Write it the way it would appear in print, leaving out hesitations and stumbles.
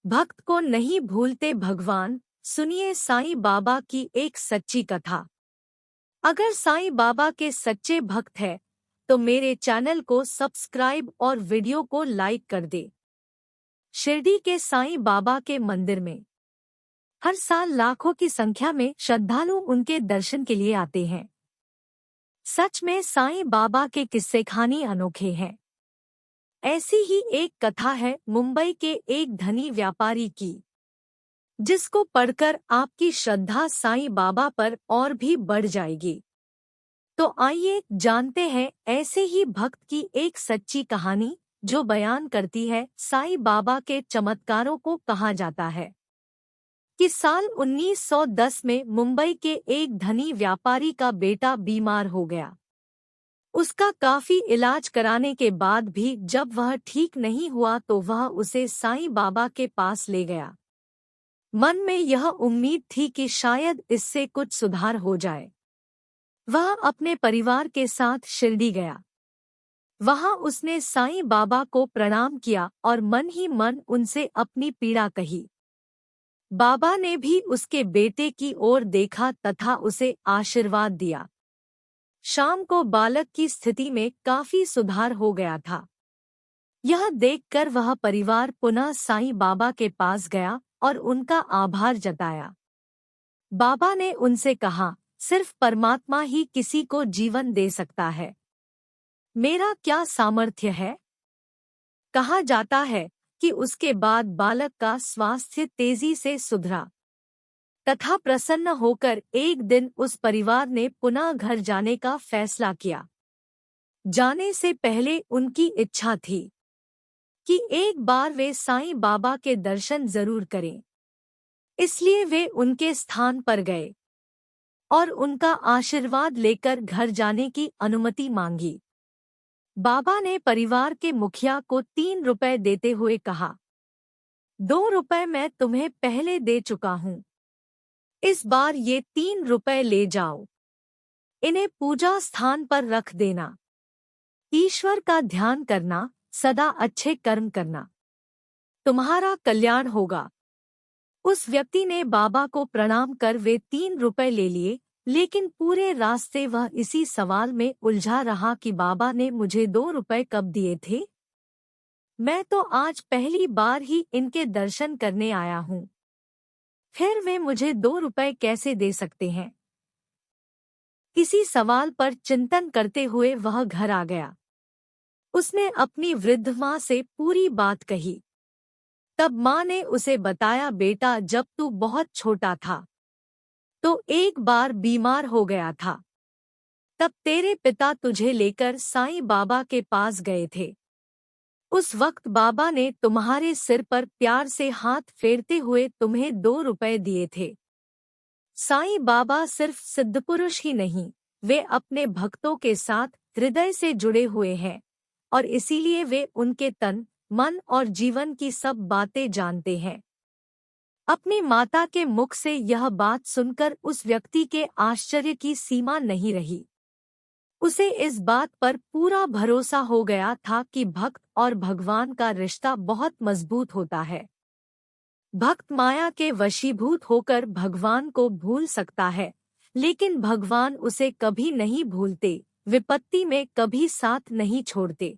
भक्त को नहीं भूलते भगवान। सुनिए साईं बाबा की एक सच्ची कथा। अगर साईं बाबा के सच्चे भक्त हैं तो मेरे चैनल को सब्सक्राइब और वीडियो को लाइक कर दे। शिरडी के साईं बाबा के मंदिर में हर साल लाखों की संख्या में श्रद्धालु उनके दर्शन के लिए आते हैं। सच में साईं बाबा के किस्से खानी अनोखे हैं। ऐसी ही एक कथा है मुंबई के एक धनी व्यापारी की, जिसको पढ़कर आपकी श्रद्धा साईं बाबा पर और भी बढ़ जाएगी। तो आइए जानते हैं ऐसे ही भक्त की एक सच्ची कहानी, जो बयान करती है साईं बाबा के चमत्कारों को। कहा जाता है कि साल 1910 में मुंबई के एक धनी व्यापारी का बेटा बीमार हो गया। उसका काफी इलाज कराने के बाद भी जब वह ठीक नहीं हुआ तो वह उसे साईं बाबा के पास ले गया। मन में यह उम्मीद थी कि शायद इससे कुछ सुधार हो जाए। वह अपने परिवार के साथ शिरडी गया। वहां उसने साईं बाबा को प्रणाम किया और मन ही मन उनसे अपनी पीड़ा कही। बाबा ने भी उसके बेटे की ओर देखा तथा उसे आशीर्वाद दिया। शाम को बालक की स्थिति में काफी सुधार हो गया था। यह देखकर वह परिवार पुनः साईं बाबा के पास गया और उनका आभार जताया। बाबा ने उनसे कहा, सिर्फ परमात्मा ही किसी को जीवन दे सकता है। मेरा क्या सामर्थ्य है। कहा जाता है कि उसके बाद बालक का स्वास्थ्य तेजी से सुधरा तथा प्रसन्न होकर एक दिन उस परिवार ने पुनः घर जाने का फैसला किया। जाने से पहले उनकी इच्छा थी कि एक बार वे साईं बाबा के दर्शन जरूर करें। इसलिए वे उनके स्थान पर गए और उनका आशीर्वाद लेकर घर जाने की अनुमति मांगी। बाबा ने परिवार के मुखिया को 3 रुपए देते हुए कहा, 2 रुपए मैं तुम्हें पहले दे चुका हूँ। इस बार ये 3 रुपए ले जाओ। इन्हें पूजा स्थान पर रख देना। ईश्वर का ध्यान करना, सदा अच्छे कर्म करना। तुम्हारा कल्याण होगा। उस व्यक्ति ने बाबा को प्रणाम कर वे 3 रुपए ले लिए, लेकिन पूरे रास्ते वह इसी सवाल में उलझा रहा कि बाबा ने मुझे 2 रुपए कब दिए थे। मैं तो आज पहली बार ही इनके दर्शन करने आया हूँ, फिर वे मुझे 2 रुपए कैसे दे सकते हैं। इसी सवाल पर चिंतन करते हुए वह घर आ गया। उसने अपनी वृद्ध माँ से पूरी बात कही। तब माँ ने उसे बताया, बेटा जब तू बहुत छोटा था तो एक बार बीमार हो गया था। तब तेरे पिता तुझे लेकर साईं बाबा के पास गए थे। उस वक्त बाबा ने तुम्हारे सिर पर प्यार से हाथ फेरते हुए तुम्हें 2 रुपए दिए थे। साईं बाबा सिर्फ सिद्धपुरुष ही नहीं, वे अपने भक्तों के साथ हृदय से जुड़े हुए हैं और इसीलिए वे उनके तन, मन और जीवन की सब बातें जानते हैं। अपनी माता के मुख से यह बात सुनकर उस व्यक्ति के आश्चर्य की सीमा नहीं रही। उसे इस बात पर पूरा भरोसा हो गया था कि भक्त और भगवान का रिश्ता बहुत मजबूत होता है। भक्त माया के वशीभूत होकर भगवान को भूल सकता है, लेकिन भगवान उसे कभी नहीं भूलते, विपत्ति में कभी साथ नहीं छोड़ते।